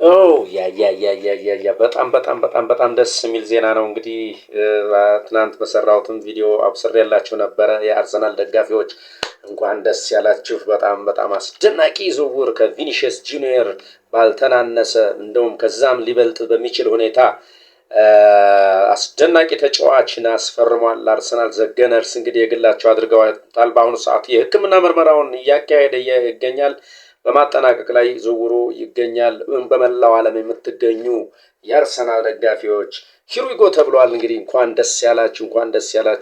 ያ በጣም ደስ የሚል ዜና ነው። እንግዲህ ትናንት በሰራሁትም ቪዲዮ አብስሬላችሁ ነበረ። የአርሰናል ደጋፊዎች እንኳን ደስ ያላችሁ። በጣም አስደናቂ ዝውውር ከቪኒሺየስ ጁኒየር ባልተናነሰ እንደውም ከዛም ሊበልጥ በሚችል ሁኔታ አስደናቂ ተጫዋችን አስፈርሟል። አርሰናል ዘገነርስ እንግዲህ የግላቸው አድርገዋል። በአሁኑ ሰዓት የሕክምና ምርመራውን እያካሄደ ይገኛል። በማጠናቀቅ ላይ ዝውውሩ ይገኛል። በመላው ዓለም የምትገኙ የአርሰናል ደጋፊዎች ሂሩጎ ተብሏል። እንግዲህ እንኳን ደስ ያላችሁ።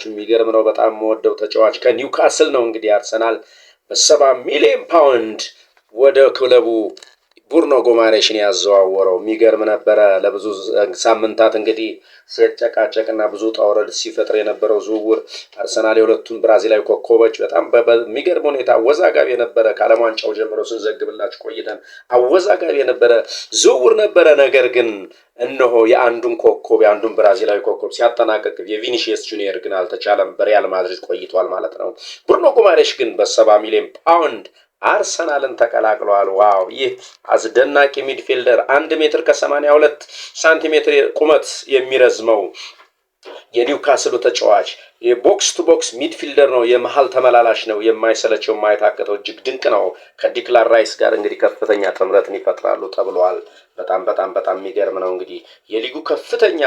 የሚገርም ነው። በጣም የምወደው ተጫዋች ከኒውካስል ነው። እንግዲህ አርሰናል በ70 ሚሊዮን ፓውንድ ወደ ክለቡ ቡርኖ ጎማሬሽን ያዘዋወረው የሚገርም ነበረ። ለብዙ ሳምንታት እንግዲህ ሲጨቃጨቅና ብዙ ጣውረድ ሲፈጥር የነበረው ዝውውር አርሰናል የሁለቱም ብራዚላዊ ኮከቦች በጣም በሚገርም ሁኔታ አወዛጋቢ የነበረ ከዓለም ዋንጫው ጀምሮ ስንዘግብላችሁ ቆይተን አወዛጋቢ የነበረ ዝውውር ነበረ። ነገር ግን እነሆ የአንዱን ብራዚላዊ ኮከብ ሲያጠናቀቅ የቪኒሺየስ ጁኒየር ግን አልተቻለም። በሪያል ማድሪድ ቆይቷል ማለት ነው። ቡርኖ ጎማሬሽ ግን በ70 ሚሊዮን ፓውንድ አርሰናልን ተቀላቅለዋል። ዋው! ይህ አስደናቂ ሚድፊልደር 1 ሜትር ከ82 ሳንቲሜትር ቁመት የሚረዝመው የኒውካስሉ ተጫዋች የቦክስ ቱ ቦክስ ሚድፊልደር ነው። የመሃል ተመላላሽ ነው። የማይሰለቸው የማይታከተው እጅግ ድንቅ ነው። ከዲክላን ራይስ ጋር እንግዲህ ከፍተኛ ጥምረትን ይፈጥራሉ ተብሏል። በጣም የሚገርም ነው። እንግዲህ የሊጉ ከፍተኛ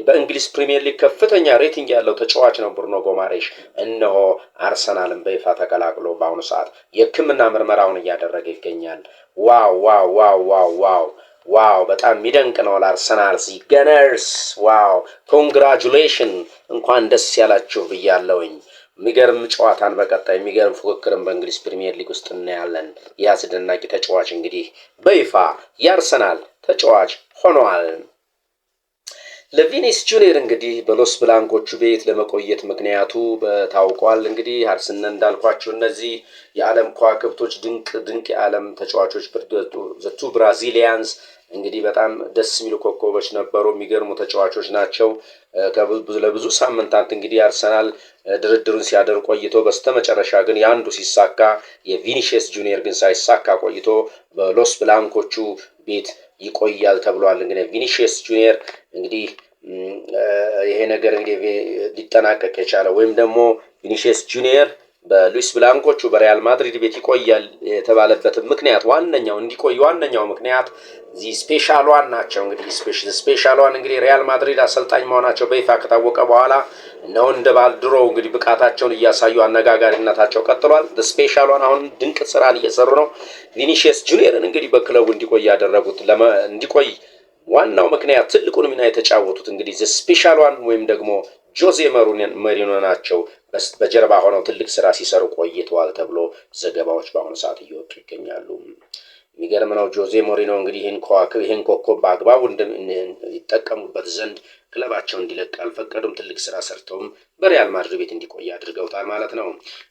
በእንግሊዝ ፕሪሚየር ሊግ ከፍተኛ ሬቲንግ ያለው ተጫዋች ነው ቡርኖ ጎማሬሽ። እነሆ አርሰናልን በይፋ ተቀላቅሎ በአሁኑ ሰዓት የሕክምና ምርመራውን እያደረገ ይገኛል። ዋው በጣም የሚደንቅ ነው። ለአርሰናል ገነርስ ዋው ኮንግራጁሌሽን፣ እንኳን ደስ ያላችሁ ብያለሁኝ። የሚገርም ጨዋታን በቀጣይ የሚገርም ፉክክርን በእንግሊዝ ፕሪሚየር ሊግ ውስጥ እናያለን። ይህ አስደናቂ ተጫዋች እንግዲህ በይፋ የአርሰናል ተጫዋች ሆኗል። ለቪኒስ ጁኒየር እንግዲህ በሎስ ብላንኮቹ ቤት ለመቆየት ምክንያቱ ታውቋል። እንግዲህ አርሰናል እንዳልኳቸው እነዚህ የዓለም ከዋክብቶች ድንቅ የዓለም ተጫዋቾች ዘቱ ብራዚሊያንስ እንግዲህ በጣም ደስ የሚሉ ኮከቦች ነበሩ። የሚገርሙ ተጫዋቾች ናቸው። ለብዙ ሳምንታት እንግዲህ አርሰናል ድርድሩን ሲያደርግ ቆይቶ በስተመጨረሻ ግን የአንዱ ሲሳካ የቪኒሺየስ ጁኒየር ግን ሳይሳካ ቆይቶ በሎስ ብላንኮቹ ቤት ይቆያል ተብሏል። እንግዲህ ቪኒሺየስ ጁኒየር እንግዲህ ይሄ ነገር እንግዲህ ሊጠናቀቅ የቻለ ወይም ደግሞ ቪኒሺየስ ጁኒየር በሉዊስ ብላንኮቹ በሪያል ማድሪድ ቤት ይቆያል የተባለበት ምክንያት ዋነኛው ምክንያት ስፔሻል ዋን ናቸው። እንግዲህ ስፔሻል ዋን እንግዲህ ሪያል ማድሪድ አሰልጣኝ መሆናቸው በይፋ ከታወቀ በኋላ ነው እንደ ባልድሮ እንግዲህ ብቃታቸውን እያሳዩ አነጋጋሪነታቸው ቀጥሏል። ስፔሻል ዋን አሁን ድንቅ ስራን እየሰሩ ነው። ቪኒሺየስ ጁኒየርን እንግዲህ በክለቡ እንዲቆይ ያደረጉት እንዲቆይ ዋናው ምክንያት ትልቁን ሚና የተጫወቱት እንግዲህ ስፔሻል ዋን ወይም ደግሞ ጆዜ መሪኖ ናቸው። በጀርባ ሆነው ትልቅ ስራ ሲሰሩ ቆይተዋል ተብሎ ዘገባዎች በአሁኑ ሰዓት እየወጡ ይገኛሉ። የሚገርም ነው። ጆዜ ሞሪኖ እንግዲህ ይህን ኮከብ በአግባቡ ይጠቀሙበት ዘንድ ክለባቸው እንዲለቅ አልፈቀዱም። ትልቅ ስራ ሰርተውም በሪያል ማድሪድ ቤት እንዲቆይ አድርገውታል ማለት ነው።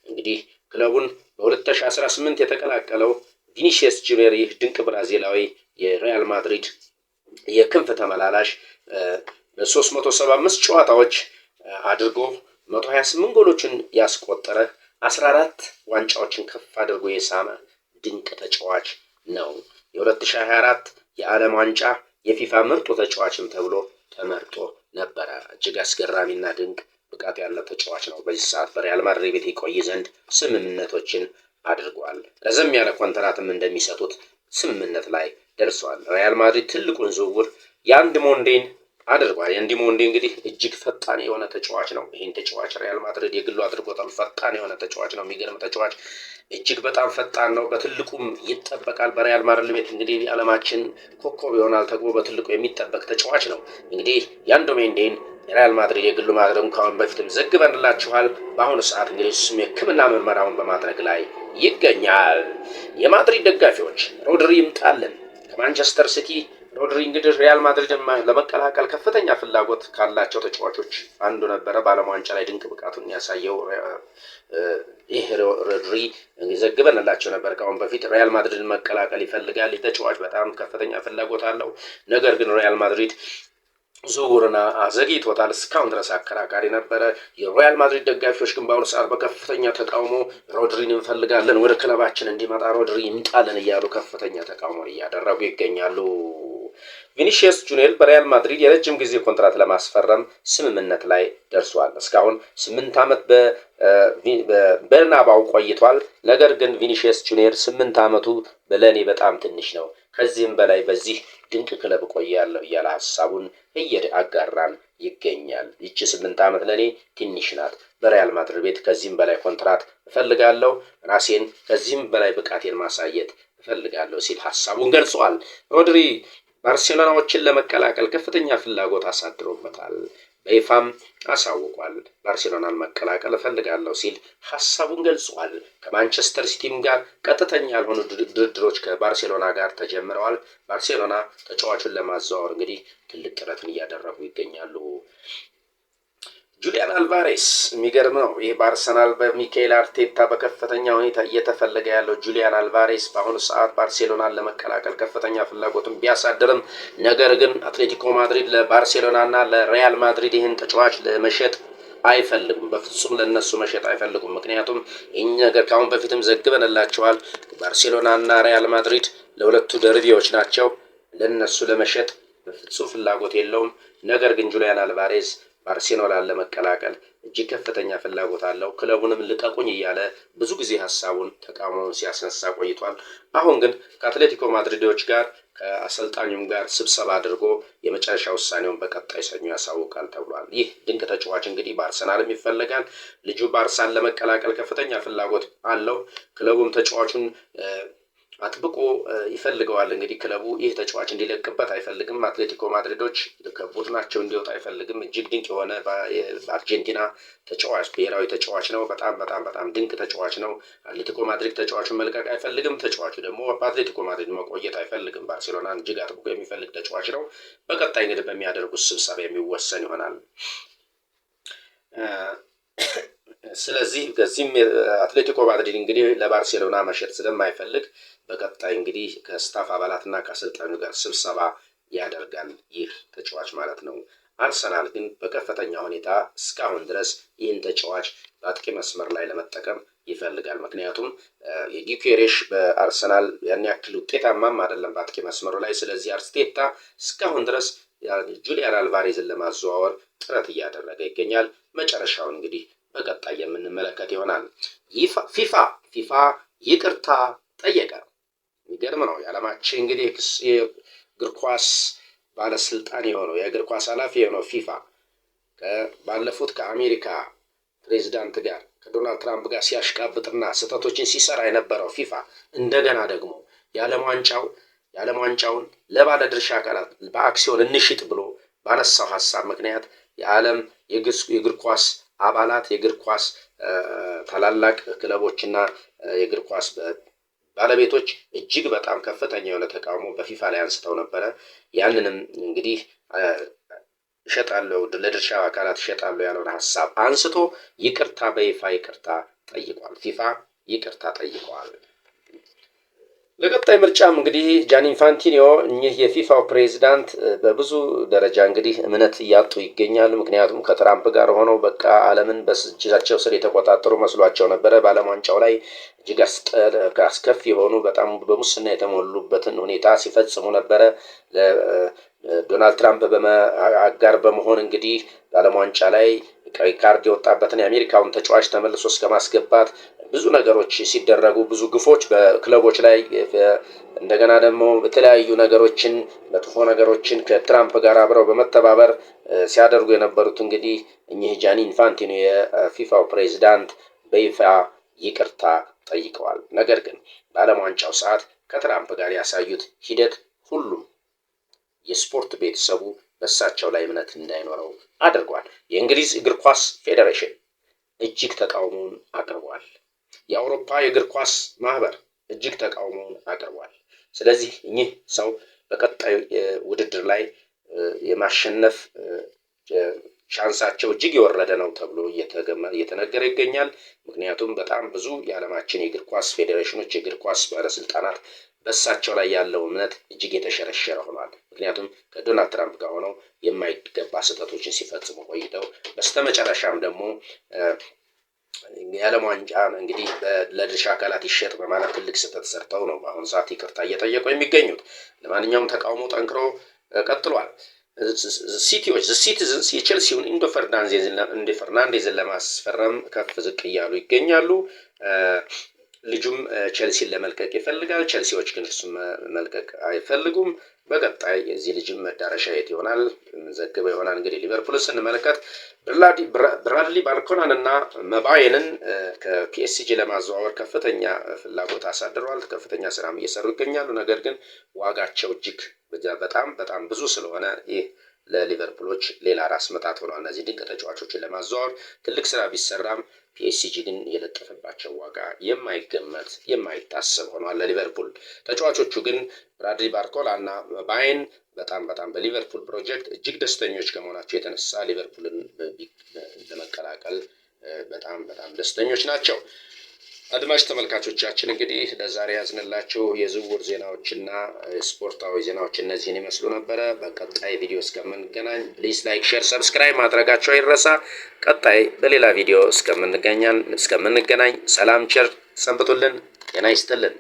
እንግዲህ ክለቡን በ2018 የተቀላቀለው ቪኒሺየስ ጁኒየር ይህ ድንቅ ብራዚላዊ የሪያል ማድሪድ የክንፍ ተመላላሽ በ375 ጨዋታዎች አድርጎ 128 ጎሎችን ያስቆጠረ 14 ዋንጫዎችን ከፍ አድርጎ የሳመ ድንቅ ተጫዋች ነው። የ2024 የዓለም ዋንጫ የፊፋ ምርጡ ተጫዋችም ተብሎ ተመርጦ ነበረ። እጅግ አስገራሚና ድንቅ ብቃት ያለው ተጫዋች ነው። በዚህ ሰዓት በሪያል ማድሪድ ቤት ይቆይ ዘንድ ስምምነቶችን አድርጓል። ረዘም ያለ ኮንትራትም እንደሚሰጡት ስምምነት ላይ ደርሷል። ሪያል ማድሪድ ትልቁን ዝውውር የአንድ ሞንዴን አድርጓል። የአንድ ሞንዴ እንግዲህ እጅግ ፈጣን የሆነ ተጫዋች ነው። ይህን ተጫዋች ሪያል ማድሪድ የግሉ አድርጎታል። ፈጣን የሆነ ተጫዋች ነው። የሚገርም ተጫዋች እጅግ በጣም ፈጣን ነው። በትልቁም ይጠበቃል። በሪያል ማድሪድ ቤት እንግዲህ የዓለማችን ኮከብ ይሆናል ተብሎ በትልቁ የሚጠበቅ ተጫዋች ነው። እንግዲህ የአንድ ሞንዴን ሪያል ማድሪድ የግሉ ማድረጉን ካሁን በፊትም ዘግበንላችኋል። በአሁኑ ሰዓት እንግዲህ እሱም የሕክምና ምርመራውን በማድረግ ላይ ይገኛል። የማድሪድ ደጋፊዎች ሮድሪ ይምጣልን ከማንቸስተር ሲቲ ሮድሪ እንግዲህ ሪያል ማድሪድን ለመቀላቀል ከፍተኛ ፍላጎት ካላቸው ተጫዋቾች አንዱ ነበረ። በዓለም ዋንጫ ላይ ድንቅ ብቃቱን ያሳየው ይህ ሮድሪ ዘግበንላቸው ነበር ከአሁን በፊት። ሪያል ማድሪድን መቀላቀል ይፈልጋል። ተጫዋች በጣም ከፍተኛ ፍላጎት አለው። ነገር ግን ሪያል ማድሪድ ዝውውርና አዘግይቶታል። እስካሁን ድረስ አከራካሪ ነበረ። የሪያል ማድሪድ ደጋፊዎች ግን በአሁኑ ሰዓት በከፍተኛ ተቃውሞ ሮድሪን እንፈልጋለን፣ ወደ ክለባችን እንዲመጣ ሮድሪ ይምጣልን እያሉ ከፍተኛ ተቃውሞ እያደረጉ ይገኛሉ። ቪኒሺየስ ጁኒየር በሪያል ማድሪድ የረጅም ጊዜ ኮንትራት ለማስፈረም ስምምነት ላይ ደርሷል። እስካሁን 8 ዓመት በበርናባው ቆይቷል። ነገር ግን ቪኒሺየስ ጁኒየር 8 ዓመቱ ለኔ በጣም ትንሽ ነው፣ ከዚህም በላይ በዚህ ድንቅ ክለብ እቆያለሁ እያለ ሀሳቡን አጋራን ይገኛል። ይቺ 8 ዓመት ለኔ ትንሽ ናት። በሪያል ማድሪድ ቤት ከዚህም በላይ ኮንትራት እፈልጋለሁ፣ ራሴን ከዚህም በላይ ብቃቴን ማሳየት እፈልጋለሁ ሲል ሀሳቡን ገልጿል። ሮድሪ ባርሴሎናዎችን ለመቀላቀል ከፍተኛ ፍላጎት አሳድሮበታል። በይፋም አሳውቋል። ባርሴሎናን መቀላቀል እፈልጋለሁ ሲል ሀሳቡን ገልጿል። ከማንቸስተር ሲቲም ጋር ቀጥተኛ ያልሆኑ ድርድሮች ከባርሴሎና ጋር ተጀምረዋል። ባርሴሎና ተጫዋቹን ለማዘዋወር እንግዲህ ትልቅ ጥረትን እያደረጉ ይገኛሉ። ጁሊያን አልቫሬስ የሚገርም ነው። ይህ በአርሰናል በሚካኤል አርቴታ በከፍተኛ ሁኔታ እየተፈለገ ያለው ጁሊያን አልቫሬስ በአሁኑ ሰዓት ባርሴሎናን ለመቀላቀል ከፍተኛ ፍላጎትን ቢያሳድርም ነገር ግን አትሌቲኮ ማድሪድ ለባርሴሎናና ለሪያል ማድሪድ ይህን ተጫዋች ለመሸጥ አይፈልጉም። በፍጹም ለነሱ መሸጥ አይፈልጉም። ምክንያቱም ይህ ነገር ካሁን በፊትም ዘግበንላቸዋል። ባርሴሎናና ሪያል ማድሪድ ለሁለቱ ደርቢዎች ናቸው። ለነሱ ለመሸጥ በፍጹም ፍላጎት የለውም። ነገር ግን ጁሊያን አልቫሬስ ባርሴሎናን ለመቀላቀል እጅግ ከፍተኛ ፍላጎት አለው። ክለቡንም ልቀቁኝ እያለ ብዙ ጊዜ ሀሳቡን ተቃውሞውን ሲያስነሳ ቆይቷል። አሁን ግን ከአትሌቲኮ ማድሪዶች ጋር ከአሰልጣኙም ጋር ስብሰባ አድርጎ የመጨረሻ ውሳኔውን በቀጣይ ሰኞ ያሳውቃል ተብሏል። ይህ ድንቅ ተጫዋች እንግዲህ በአርሰናልም ይፈለጋል። ልጁ ባርሳን ለመቀላቀል ከፍተኛ ፍላጎት አለው። ክለቡም ተጫዋቹን አጥብቆ ይፈልገዋል። እንግዲህ ክለቡ ይህ ተጫዋች እንዲለቅበት አይፈልግም። አትሌቲኮ ማድሪዶች ከቡድናቸው እንዲወጣ አይፈልግም። እጅግ ድንቅ የሆነ በአርጀንቲና ተጫዋች ብሔራዊ ተጫዋች ነው። በጣም ድንቅ ተጫዋች ነው። አትሌቲኮ ማድሪድ ተጫዋቹን መልቀቅ አይፈልግም። ተጫዋቹ ደግሞ በአትሌቲኮ ማድሪድ መቆየት አይፈልግም። ባርሴሎናን እጅግ አጥብቆ የሚፈልግ ተጫዋች ነው። በቀጣይ እንግዲህ በሚያደርጉት ስብሰባ የሚወሰን ይሆናል። ስለዚህ ከዚህም አትሌቲኮ ማድሪድ እንግዲህ ለባርሴሎና መሸጥ ስለማይፈልግ በቀጣይ እንግዲህ ከስታፍ አባላትና ከአሰልጣኙ ጋር ስብሰባ ያደርጋል ይህ ተጫዋች ማለት ነው። አርሰናል ግን በከፍተኛ ሁኔታ እስካሁን ድረስ ይህን ተጫዋች በአጥቂ መስመር ላይ ለመጠቀም ይፈልጋል። ምክንያቱም የጊኬሬሽ በአርሰናል ያን ያክል ውጤታማም አይደለም በአጥቂ መስመሩ ላይ። ስለዚህ አርቴታ እስካሁን ድረስ ጁሊያን አልቫሬዝን ለማዘዋወር ጥረት እያደረገ ይገኛል። መጨረሻውን እንግዲህ በቀጣይ የምንመለከት ይሆናል። ፊፋ ይቅርታ ጠየቀ። የሚገርም ነው። የዓለማችን እንግዲህ የእግር ኳስ ባለስልጣን የሆነው የእግር ኳስ ኃላፊ የሆነው ፊፋ ባለፉት ከአሜሪካ ፕሬዚዳንት ጋር ከዶናልድ ትራምፕ ጋር ሲያሽቃብጥና ስህተቶችን ሲሰራ የነበረው ፊፋ እንደገና ደግሞ የዓለም ዋንጫውን ለባለድርሻ አካላት በአክሲዮን እንሽጥ ብሎ ባነሳው ሀሳብ ምክንያት የዓለም የእግር ኳስ አባላት የእግር ኳስ ታላላቅ ክለቦችና የእግር ኳስ ባለቤቶች እጅግ በጣም ከፍተኛ የሆነ ተቃውሞ በፊፋ ላይ አንስተው ነበረ። ያንንም እንግዲህ እሸጣለሁ ለድርሻ አካላት እሸጣለሁ ያለውን ሀሳብ አንስቶ ይቅርታ በይፋ ይቅርታ ጠይቋል። ፊፋ ይቅርታ ጠይቀዋል። ለቀጣይ ምርጫም እንግዲህ ጃኒ ኢንፋንቲኖ እኚህ የፊፋው ፕሬዚዳንት በብዙ ደረጃ እንግዲህ እምነት እያጡ ይገኛሉ። ምክንያቱም ከትራምፕ ጋር ሆነው በቃ ዓለምን በእጃቸው ስር የተቆጣጠሩ መስሏቸው ነበረ። በዓለም ዋንጫው ላይ እጅግ አስከፊ የሆኑ በጣም በሙስና የተሞሉበትን ሁኔታ ሲፈጽሙ ነበረ። ዶናልድ ትራምፕ አጋር በመሆን እንግዲህ በዓለም ዋንጫ ላይ ቀይ ካርድ የወጣበትን የአሜሪካውን ተጫዋች ተመልሶ እስከ ማስገባት ብዙ ነገሮች ሲደረጉ ብዙ ግፎች በክለቦች ላይ እንደገና ደግሞ የተለያዩ ነገሮችን መጥፎ ነገሮችን ከትራምፕ ጋር አብረው በመተባበር ሲያደርጉ የነበሩት እንግዲህ እኚህ ጃኒ ኢንፋንቲኖ የፊፋው ፕሬዚዳንት በይፋ ይቅርታ ጠይቀዋል። ነገር ግን በዓለም ዋንጫው ሰዓት ከትራምፕ ጋር ያሳዩት ሂደት ሁሉም የስፖርት ቤተሰቡ በእሳቸው ላይ እምነት እንዳይኖረው አድርጓል። የእንግሊዝ እግር ኳስ ፌዴሬሽን እጅግ ተቃውሞውን አቅርቧል። የአውሮፓ የእግር ኳስ ማህበር እጅግ ተቃውሞውን አቅርቧል። ስለዚህ እኚህ ሰው በቀጣዩ ውድድር ላይ የማሸነፍ ቻንሳቸው እጅግ የወረደ ነው ተብሎ እየተነገረ ይገኛል። ምክንያቱም በጣም ብዙ የዓለማችን የእግር ኳስ ፌዴሬሽኖች የእግር ኳስ ባለስልጣናት በእሳቸው ላይ ያለው እምነት እጅግ የተሸረሸረ ሆኗል። ምክንያቱም ከዶናልድ ትራምፕ ጋር ሆነው የማይገባ ስህተቶችን ሲፈጽሙ ቆይተው በስተመጨረሻም ደግሞ የዓለም ዋንጫ እንግዲህ ለድርሻ አካላት ይሸጥ በማለት ትልቅ ስህተት ሰርተው ነው በአሁኑ ሰዓት ይቅርታ እየጠየቁ የሚገኙት። ለማንኛውም ተቃውሞ ጠንክሮ ቀጥሏል። ሲቲዎች ሲቲዝንስ የቼልሲውን ኢንዶ ፈርናንዴዝን ለማስፈረም ከፍ ዝቅ እያሉ ይገኛሉ። ልጁም ቼልሲን ለመልቀቅ ይፈልጋል። ቼልሲዎች ግን እሱም መልቀቅ አይፈልጉም። በቀጣይ የዚህ ልጅም መዳረሻ የት ይሆናል ዘግበው ይሆናል። እንግዲህ ሊቨርፑል ስንመለከት ብራድሊ ባርኮላን እና መባየንን ከፒኤስጂ ለማዘዋወር ከፍተኛ ፍላጎት አሳድረዋል። ከፍተኛ ስራም እየሰሩ ይገኛሉ። ነገር ግን ዋጋቸው እጅግ በጣም ብዙ ስለሆነ ይህ ለሊቨርፑሎች ሌላ ራስ መታት ሆኗል። እነዚህ ድንቅ ተጫዋቾችን ለማዘዋወር ትልቅ ስራ ቢሰራም ፒኤስጂ ግን የለጠፈባቸው ዋጋ የማይገመት የማይታሰብ ሆኗል ለሊቨርፑል። ተጫዋቾቹ ግን ብራድሊ ባርኮላ እና ባይን በጣም በሊቨርፑል ፕሮጀክት እጅግ ደስተኞች ከመሆናቸው የተነሳ ሊቨርፑልን ለመቀላቀል በጣም ደስተኞች ናቸው። አድማጭ ተመልካቾቻችን እንግዲህ ለዛሬ ያዝንላችሁ የዝውውር ዜናዎችና ስፖርታዊ ዜናዎች እነዚህን ይመስሉ ነበረ። በቀጣይ ቪዲዮ እስከምንገናኝ ፕሊዝ ላይክ፣ ሼር፣ ሰብስክራይብ ማድረጋቸው አይረሳ። ቀጣይ በሌላ ቪዲዮ እስከምንገናኝ ሰላም ቸር ሰንብቱልን። ጤና ይስጥልን።